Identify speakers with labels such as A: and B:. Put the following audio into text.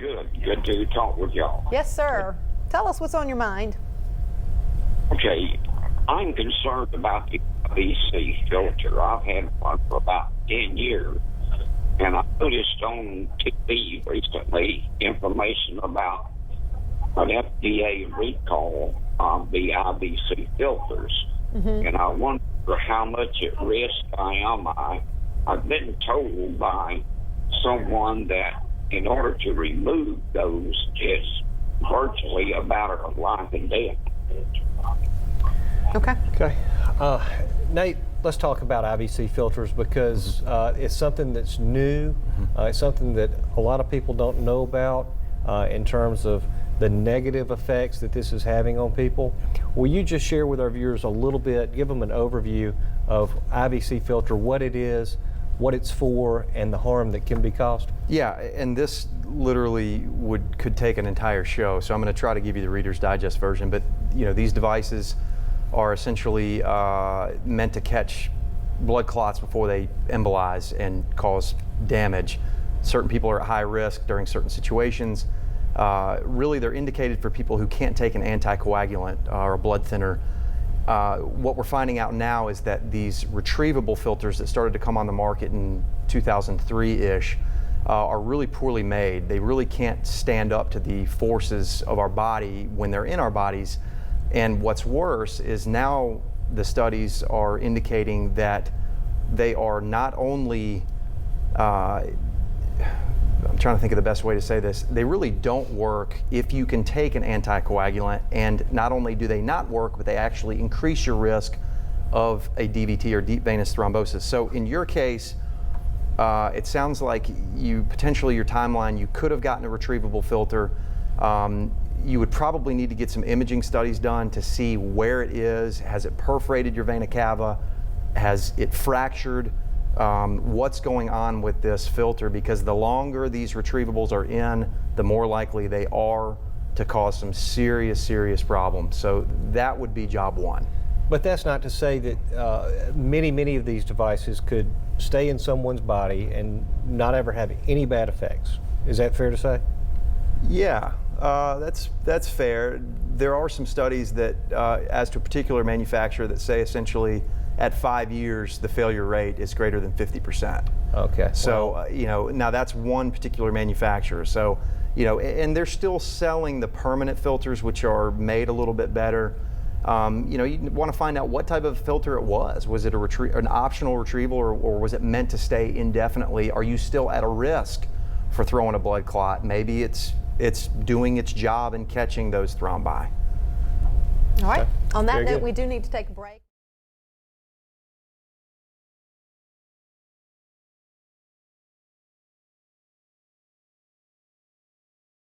A: Good. Good to talk with y'all.
B: Yes, sir. Tell us what's on your mind.
A: Okay, I'm concerned about the IVC filter. I've had one for about 10 years, and I noticed on TV recently information about an FDA recall on the IVC filters, and I wonder how much at risk I am. I've been told by someone that in order to remove those, it's virtually a matter of life and death.
B: Okay.
C: Okay. Nate, let's talk about IVC filters because it's something that's new. It's something that a lot of people don't know about in terms of the negative effects that this is having on people. Will you just share with our viewers a little bit, give them an overview of IVC filter, what it is, what it's for, and the harm that can be caused?
D: Yeah, and this literally could take an entire show, so I'm going to try to give you the Reader's Digest version. But you know, these devices are essentially meant to catch blood clots before they embolize and cause damage. Certain people are at high risk during certain situations. Really, they're indicated for people who can't take an anticoagulant or a blood thinner. What we're finding out now is that these retrievable filters that started to come on the market in 2003-ish are really poorly made. They really can't stand up to the forces of our body when they're in our bodies. And what's worse is now the studies are indicating that they are not only, I'm trying to think of the best way to say this, they really don't work if you can take an anticoagulant, and not only do they not work, but they actually increase your risk of a DVT or deep venous thrombosis. So in your case, it sounds like your timeline, you could have gotten a retrievable filter. You would probably need to get some imaging studies done to see where it is. Has it perforated your vena cava? Has it fractured? What's going on with this filter? Because the longer these retrievables are in, the more likely they are to cause some serious problems. So that would be job one.
C: But that's not to say that many of these devices could stay in someone's body and not ever have any bad effects. Is that fair to say?
D: Yeah, that's fair. There are some studies that, as to a particular manufacturer, that say essentially at 5 years the failure rate is greater than 50%.
C: Okay.
D: So you know, now that's one particular manufacturer. So you know, and they're still selling the permanent filters, which are made a little bit better. You know, you want to find out what type of filter it was. Was it an optional retrieval, or was it meant to stay indefinitely? Are you still at a risk for throwing a blood clot? Maybe it's doing its job in catching those thrombi.
B: All right.
C: Okay.
B: On that
C: Very
B: note,
C: good.
B: we do need to take a break.